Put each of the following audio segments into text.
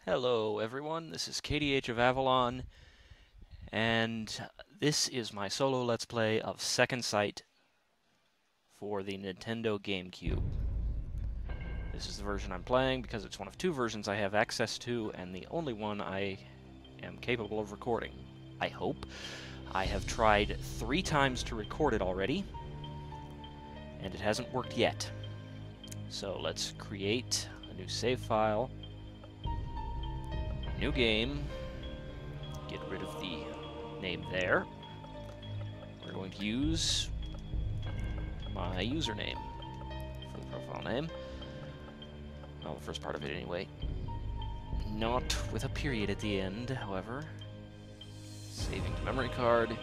Hello everyone, this is KDH of Avalon, and this is my solo Let's Play of Second Sight for the Nintendo GameCube. This is the version I'm playing because it's one of two versions I have access to, and the only one I am capable of recording. I hope. I have tried 3 times to record it already, and it hasn't worked yet. So let's create a new save file. New game. Get rid of the name there. We're going to use my username for the profile name. Well, the first part of it anyway. Not with a period at the end, however. Saving to memory card.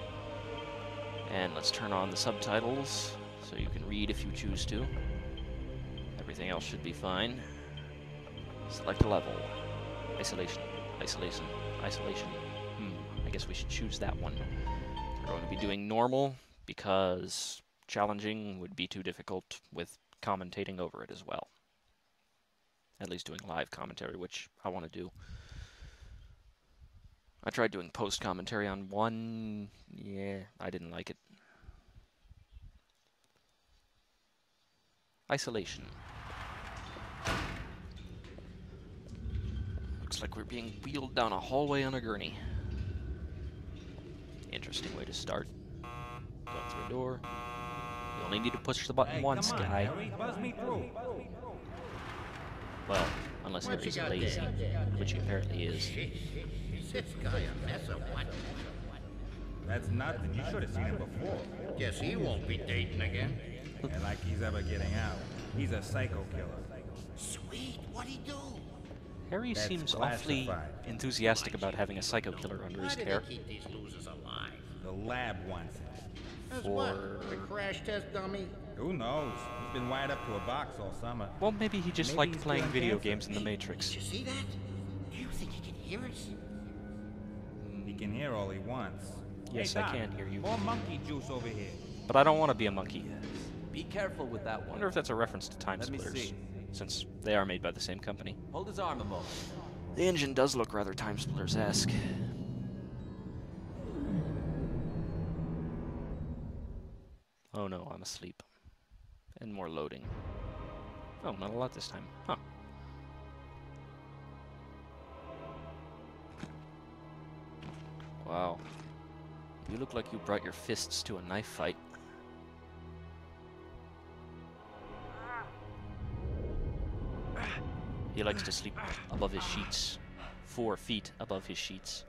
And let's turn on the subtitles so you can read if you choose to. Everything else should be fine. Select a level. Isolation. Isolation. Isolation. I guess we should choose that one. We're going to be doing normal because challenging would be too difficult with commentating over it as well. At least doing live commentary, which I want to do. I tried doing post-commentary on one. Yeah, I didn't like it. Isolation. Looks like we're being wheeled down a hallway on a gurney. Interesting way to start. Going through a door. You only need to push the button once, guy. Well, unless Harry's lazy, which he apparently is. Is this guy a mess or what? That's nothing. You should have seen him before. Guess he won't be dating again. And like he's ever getting out. He's a psycho killer. Sweet, what'd he do? Harry That's seems awfully classified. enthusiastic about having a psycho killer under his Why do care. they keep these losers alive? The lab wants it. As what? The crash test dummy? Who knows? He's been wired up to a box all summer. Well, maybe he just Maybe liked he's playing feeling video cancer. games in the Matrix. Did you see that? Do you think he can hear us? He can hear all he wants. Yes, Hey, I Doc, can hear you. more monkey juice over here. But I don't want to be a monkey. Be careful with that I one. wonder if that's a reference to Time Let me Splitters, see. since they are made by the same company. Hold his arm a moment. The engine does look rather Time Splitters-esque. Oh no, I'm asleep. And more loading. Oh, not a lot this time. Huh. Wow. You look like you brought your fists to a knife fight. He likes to sleep above his sheets. 4 feet above his sheets.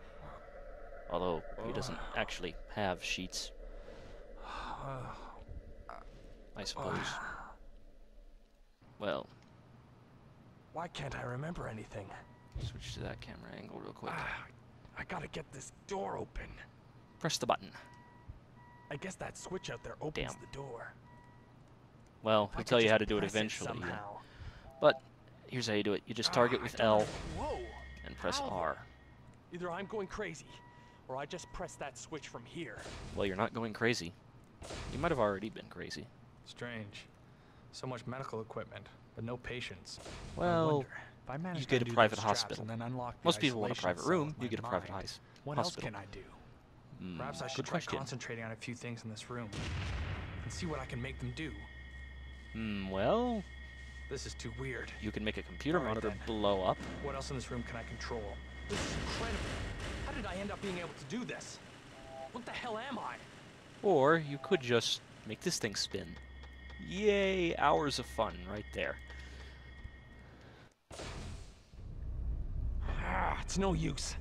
Although, he doesn't actually have sheets. I suppose. Well, Why can't I remember anything? switch to that camera angle real quick. I gotta get this door open. Press the button. I guess that switch out there opens Damn. the door. Well, If I he'll could tell you just how to do it press eventually. somehow. But, here's how you do it. You just target with L Whoa! and press How? R. Either I'm going crazy, or I just press that switch from here. Well, you're not going crazy. You might have already been crazy. Strange. So much medical equipment, but no patients. I Well, wonder, if I manage you to get a undo private those straps hospital. and then unlock the Most people want a isolation private cell room, of you my get a private mind, what hospital. else can I do? Perhaps I should Good try question. concentrating on a few things in this room and see what I can make them do. Well, This is too weird. you can make a computer Alright monitor then. blow up. What else in this room can I control? This is incredible. How did I end up being able to do this? What the hell am I? Or you could just make this thing spin. Yay, hours of fun right there. It's no use.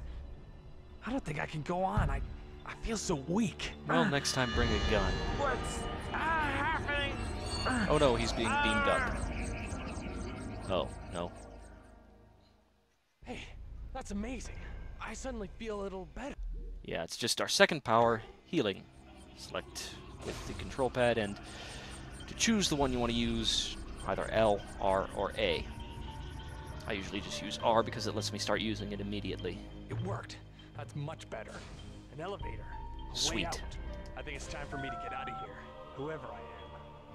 I don't think I can go on. I feel so weak. Well, next time bring a gun. What's happening? Oh no, he's being beamed up. Oh, no. Hey, that's amazing. I suddenly feel a little better. Yeah, it's just our second power, healing. Select with the control pad, and to choose the one you want to use, either L, R, or A. I usually just use R because it lets me start using it immediately. It worked. That's much better. An elevator. A way Sweet. out. I think it's time for me to get out of here. Whoever I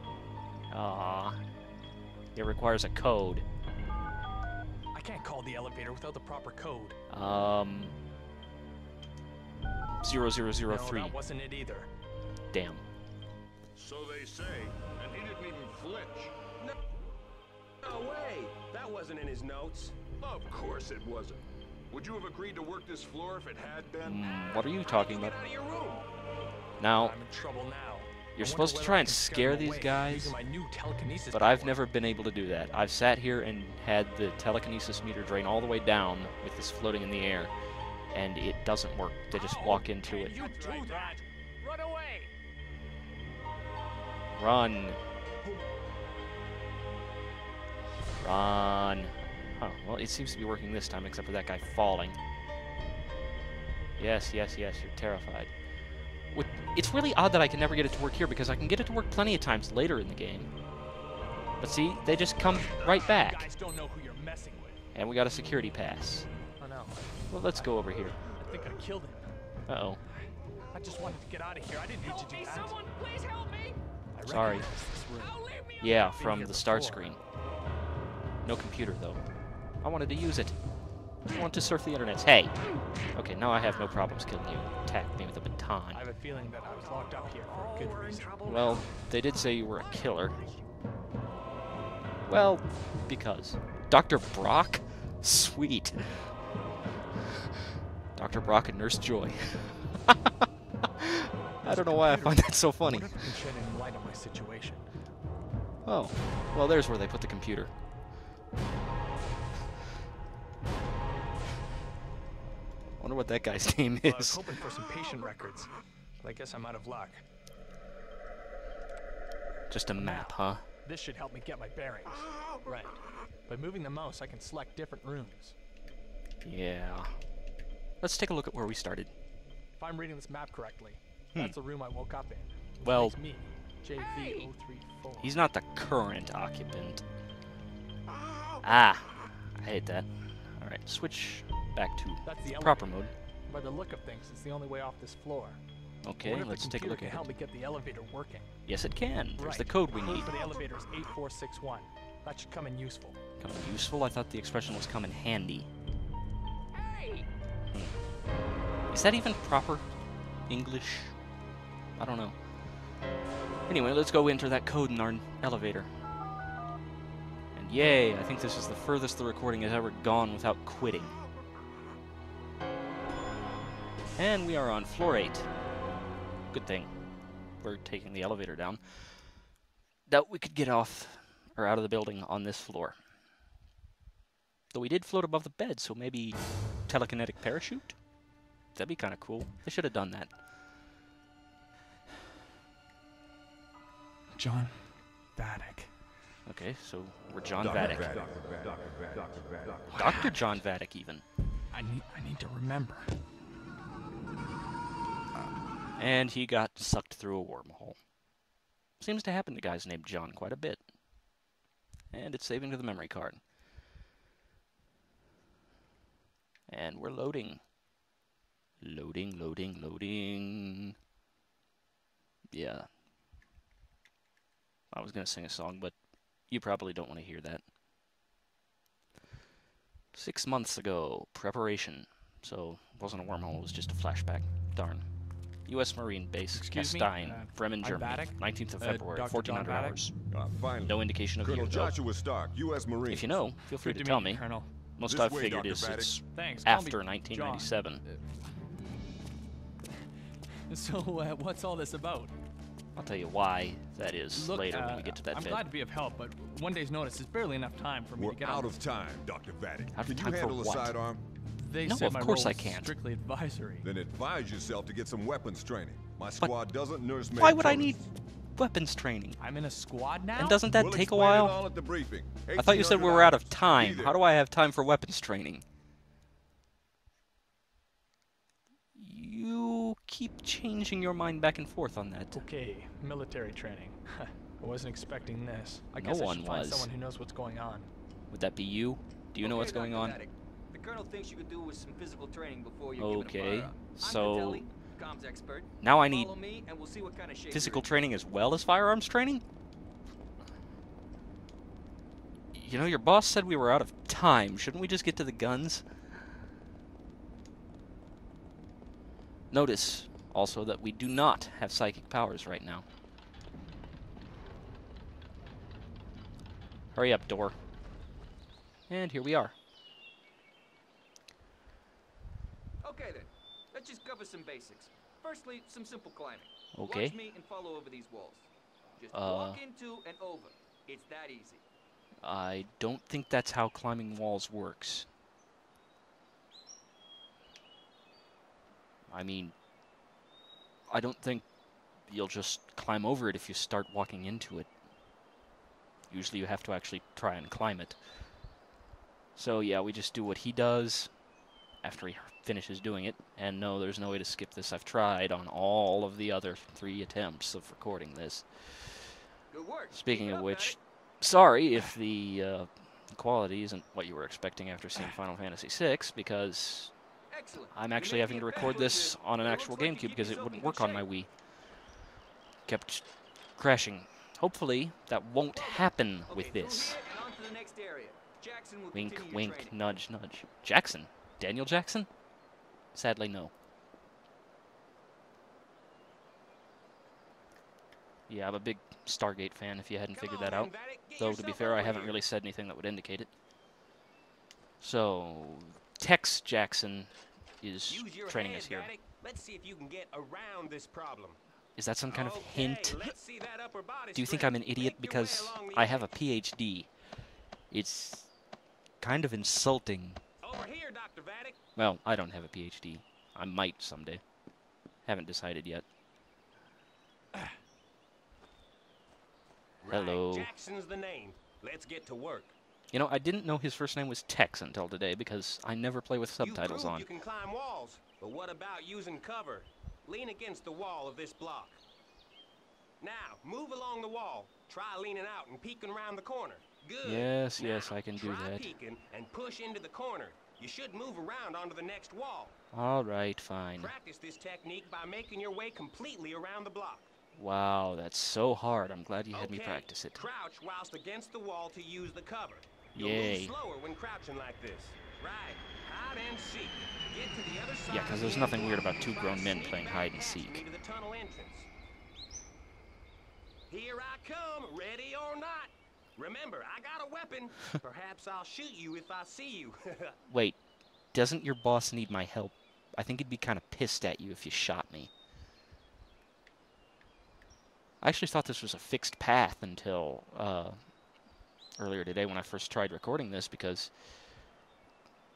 am. Ah, it requires a code. I can't call the elevator without the proper code. 0003. No, that wasn't it either. Damn. So they say, and he didn't even flinch. No way! That wasn't in his notes. Of course it wasn't. Would you have agreed to work this floor if it had been? What are you talking about? Get out of your room. Now, I'm in trouble now. you're I supposed to wonder try whether I and can scare them these away guys, using my new telekinesis but I've power. never been able to do that. I've sat here and had the telekinesis meter drain all the way down with this floating in the air, and it doesn't work. They just walk into it. You do that! Run away! Run. Run. Oh, well, it seems to be working this time, except for that guy falling. Yes, yes, yes, you're terrified. It's really odd that I can never get it to work here, because I can get it to work plenty of times later in the game. But see, they just come right You back. guys don't know who you're messing with. And we got a security pass. Oh no. Well, let's go over here. I think I killed him. Uh-oh. I just wanted to get out of here. I didn't need to do that. Someone, please help me! I Sorry. recognize this room. Oh, leave me Yeah, Been from here the start before. screen. No computer, though. I wanted to use it. I want to surf the internet. Hey! Okay, now I have no problems killing you. Attack me with a baton. I have a feeling that I was locked up here for a good reason. Well, they did say you were a killer. Well, because. Dr. Brock? Sweet. Dr. Brock and Nurse Joy. I don't know why I find that so funny. I wonder if you can shed any light on my situation. Oh, well, there's where they put the computer. Wonder what that guy's name Well, I was is. hoping for some patient records, but I guess I'm out of luck. Just a map, huh? This should help me get my bearings. Right. By moving the mouse, I can select different rooms. Yeah. Let's take a look at where we started. If I'm reading this map correctly, that's the room I woke up in. Which Well, makes me JV034. he's not the current occupant. Ah, I hate that. Alright, switch back to That's the proper elevator. mode. By the look of things, it's the only way off this floor. I Okay, wonder if let's the take a computer look can at help it. me get the elevator working. Yes, it can. There's the Right. code we need. For the elevator is 8461. That should come in useful. Come in useful? I thought the expression was come in handy. Hey! Is that even proper English? I don't know. Anyway, let's go enter that code in our elevator. And yay, I think this is the furthest the recording has ever gone without quitting. And we are on floor 8. Good thing we're taking the elevator down. That we could get off, or out of the building on this floor. Though we did float above the bed, so maybe telekinetic parachute? That'd be kind of cool. They should have done that. John Vattic. Okay, so we're John Vattic. Dr. John Vattic, even. I need to remember. And he got sucked through a wormhole. Seems to happen to guys named John quite a bit. And it's saving to the memory card. And we're loading. Loading, loading, loading. Yeah. I was going to sing a song, but you probably don't want to hear that. 6 months ago, preparation. So, it wasn't a wormhole, it was just a flashback. Darn. U.S. Marine Base, Excuse me, Gastein, Bremen, I'm Germany, Vattic. 19th of February, Dr. 1400 John Vattic. hours. Finally. No indication of Colonel year, though. Joshua Stark, U.S. Marine. If you know, feel free Good to to tell meet me. you, Colonel. Most This I've way, figured Dr. is Vattic. it's Thanks. call me after John. 1997. So, what's all this about? I'll tell you why that is Look, later when we get to that I'm bit. glad to be of help, but one day's notice is barely enough time for me We're to get out on of time, Dr. Vattic. Out of Can time you for handle a what? sidearm? They No, said of my course role I was can't. strictly advisory. Then advise yourself to get some weapons training. My squad doesn't nurse Why would I children. need weapons training? I'm in a squad now? And doesn't that We'll take a explain it while? all at the briefing. I thought you said we were 1800 out of hours. time. Be there. How do I have time for weapons training? You keep changing your mind back and forth on that. Okay, military training. I wasn't expecting this. I No guess I one should find was. someone who knows what's going on. Would that be you? Do you know what's going on? The colonel thinks you could do with some physical training before you Okay, I'm so Vitelli, comms expert. now I need Follow me and we'll see what kind of shape physical you're in. training as well as firearms training? You know, your boss said we were out of time. Shouldn't we just get to the guns? Notice, also, that we do not have psychic powers right now. Hurry up, door. And here we are. Okay then, let's just cover some basics. Firstly, some simple climbing. Okay. Watch me and follow over these walls. Just walk into and over. It's that easy. I don't think that's how climbing walls works. I mean, I don't think you'll just climb over it if you start walking into it. Usually you have to actually try and climb it. So yeah, we just do what he does after he finishes doing it. And no, there's no way to skip this. I've tried on all of the other 3 attempts of recording this. Good work. Speaking Keep it of up, which, Vattic. sorry if the quality isn't what you were expecting after seeing Final Fantasy VI, because Excellent. I'm You actually may having be to a bad record this wizard, on an but it actual looks like you GameCube keep because it yourself wouldn't in work good on my shape. Wii. Kept crashing. Hopefully, that won't happen Okay, with through this. here and on to the next area. Jackson will Wink, continue your wink, training. nudge, nudge. Jackson? Daniel Jackson? Sadly, no. Yeah, I'm a big Stargate fan, if you hadn't figured that out. Though, to be fair, I haven't really said anything that would indicate it. So, Tex Jackson is Use your training head, us here. Vattic. Let's see if you can get around this problem. Is that some kind of Okay, hint? let's see that upper body Do you think strength. I'm an idiot Make your way because along the I have a edge. PhD? It's kind of insulting. Over here, Dr. Vattic. Well, I don't have a PhD. I might someday. Haven't decided yet. Hello. Right, Jackson's the name. Let's get to work. You know, I didn't know his first name was Tex until today because I never play with subtitles you on. You can climb walls, but what about using cover? Lean against the wall of this block. Now, move along the wall. Try leaning out and peeking around the corner. Good. Yes, now, yes, I can do try that. peeking and push into the corner. You should move around onto the next wall. All right, fine. Practice this technique by making your way completely around the block. Wow, that's so hard. I'm glad you had me Okay, practice it. Crouch whilst against the wall to use the cover. You'll Yay. move slower when crouching like this. Right. Hide and seek. Get to the other side. Yeah, 'cause of there's the nothing end weird block. about 2 Try grown to men sneak playing back hide and past seek. me to the tunnel entrance. Here I come, ready or not. Remember, I got a weapon. Perhaps I'll shoot you if I see you. Wait, doesn't your boss need my help? I think he'd be kind of pissed at you if you shot me. I actually thought this was a fixed path until earlier today when I first tried recording this, because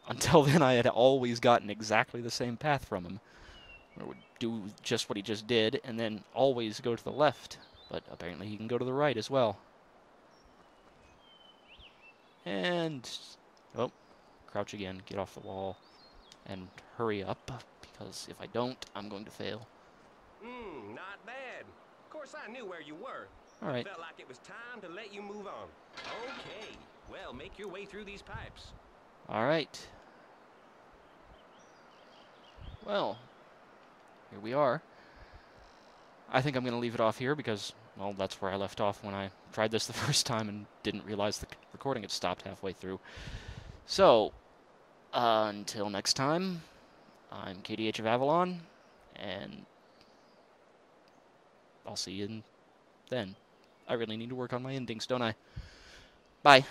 until then I had always gotten exactly the same path from him. Or would do just what he just did, and then always go to the left. But apparently he can go to the right as well. And, oh, crouch again, get off the wall, and hurry up, because if I don't, I'm going to fail. Not bad. Of course, I knew where you were. All right. Felt like it was time to let you move on. Okay. Well, make your way through these pipes. All right. Well, here we are. I think I'm going to leave it off here because, well, that's where I left off when I tried this the first time and didn't realize the recording had stopped halfway through. So, until next time, I'm KDH of Avalon, and I'll see you then. I really need to work on my endings, don't I? Bye.